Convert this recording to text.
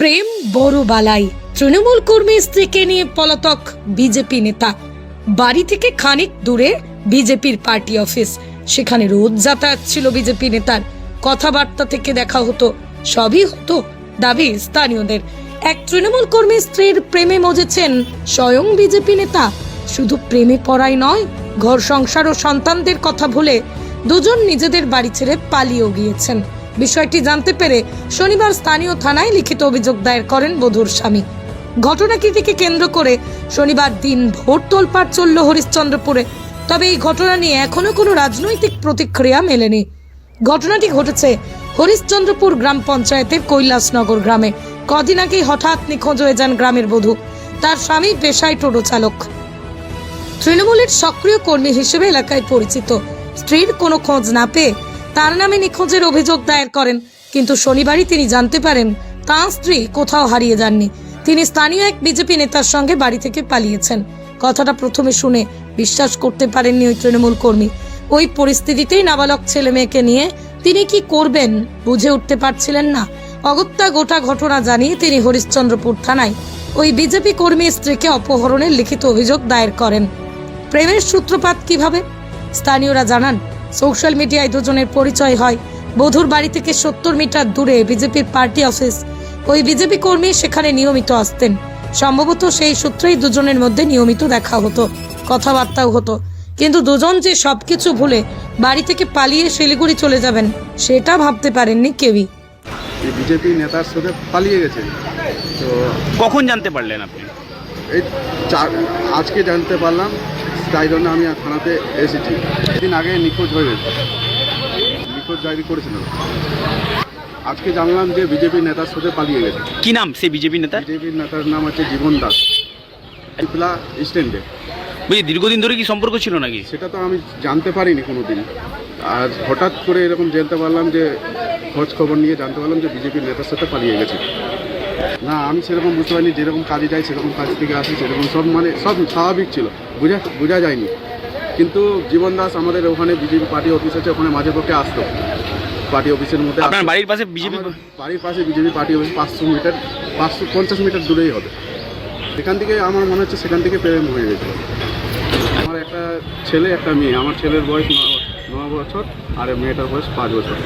প্রেম বড় বালাই। তৃণমূল কর্মী স্ত্রীকে নিয়ে পলাতক বিজেপি নেতা। বাড়ি থেকে খানিক দূরে বিজেপির পার্টি অফিস, সেখানে রোজ যাতায়াত ছিল বিজেপি নেতার। কথাবার্তা থেকে দেখা হতো, সবই হতো দাবি স্থানীয়দের। এক তৃণমূল কর্মী স্ত্রীর প্রেমে মজেছেন স্বয়ং বিজেপি নেতা। শুধু প্রেমে পড়াই নয়, ঘর সংসার ও সন্তানদের কথা ভুলে দুজন নিজেদের বাড়ি ছেড়ে পালিয়েও গিয়েছেন। বিষয়টি জানতে পেরে শনিবার স্থানীয় থানায় লিখিত অভিযোগ দায়ের করেন বধূর স্বামী। ঘটনাটিকে কেন্দ্র করে শনিবার দিন ভোর তোলপাড় চলল হরিশ্চন্দ্রপুরে। তবে এই ঘটনা নিয়ে এখনো কোনো রাজনৈতিক প্রতিক্রিয়া মেলেনি। ঘটনাটি ঘটেছে হরিশ্চন্দ্রপুর গ্রাম পঞ্চায়েতের কৈলাসনগর গ্রামে। কদিন আগেই হঠাৎ নিখোঁজ হয়ে যান গ্রামের বধূ। তার স্বামী পেশায় টোটো চালক, তৃণমূলের সক্রিয় কর্মী হিসেবে এলাকায় পরিচিত। স্ত্রীর কোনো খোঁজ না পেয়ে তার নামে নিখোঁজের অভিযোগ দায়ের করেন। কিন্তু শনিবারই তিনি জানতে পারেন তাঁর স্ত্রী কোথাও হারিয়ে যাননি। তিনি স্থানীয় এক বিজেপি নেতার সঙ্গে বাড়ি থেকে পালিয়েছেন। কথাটা প্রথমে শুনে বিশ্বাস করতে পারেননি ওই তৃণমূল কর্মী। ওই পরিস্থিতিতেই নাবালক ছেলে মেয়েকে নিয়ে তিনি কি করবেন বুঝে উঠতে পারছিলেন না। অগত্যা গোটা ঘটনা জানিয়ে তিনি হরিশ্চন্দ্রপুর থানায় ওই বিজেপি কর্মী স্ত্রীকে অপহরণের লিখিত অভিযোগ দায়ের করেন। প্রেমের সূত্রপাত কিভাবে? স্থানীয়রা জানান, সোশ্যাল মিডিয়ায় দুজনের পরিচয় হয়। বধূর বাড়ি থেকে 70 মিটার দূরে বিজেপির পার্টি অফিস। ওই বিজেপি কর্মী সেখানে নিয়মিত আসতেন। সম্ভবত সেই সূত্রেই দুজনের মধ্যে নিয়মিত দেখা হতো, কথাবার্তাও হতো। কিন্তু দুজন যে সবকিছু ভুলে বাড়ি থেকে পালিয়ে শিলিগুড়ি চলে যাবেন, সেটা ভাবতে পারেননি কেউই। বিজেপি নেতার সাথে পালিয়ে গেছে। তো কখন জানতে পারলেন আপনি? এই আজকে জানতে পারলাম, তাই জন্য আমি থানাতে এসেছি। দিন আগে নিখোঁজ হয়ে গেছে, নিখোঁজ ডায়েরি করেছিল। আজকে জানলাম যে বিজেপি নেতার সাথে পালিয়ে গেছে। কি নাম সেই বিজেপি নেতা? বিজেপির নেতার নাম হচ্ছে জীবন দাস, ত্রিপুরা স্ট্যান্ডে। বুঝি দীর্ঘদিন ধরে কি সম্পর্ক ছিল নাকি? সেটা তো আমি জানতে পারিনি কোনো দিন। আর হঠাৎ করে এরকম জানতে পারলাম যে খোঁজ খবর নিয়ে জানতে পারলাম যে বিজেপির নেতার সাথে পালিয়ে গেছে। না, আমি সেরকম বুঝতে পারিনি। যেরকম কাজে যাই সেরকম কাজ থেকে আসি, সেরকম সব সব স্বাভাবিক ছিল, বোঝা যায়নি। কিন্তু জীবন দাস আমাদের ওখানে বিজেপি পার্টি অফিস আছে, ওখানে মাঝে পক্ষে আসতো। পার্টি অফিসের মধ্যে আপনার বাড়ির পাশে বিজেপি? বাড়ির পাশে বিজেপি পার্টি অফিস 550 মিটার দূরেই হবে। সেখান থেকে আমার মনে হচ্ছে সেখান থেকে প্রেম হয়ে গেছে। আমার একটা ছেলে একটা মেয়ে। আমার ছেলের বয়স 9 বছর আর মেয়েটার বয়স 5 বছর।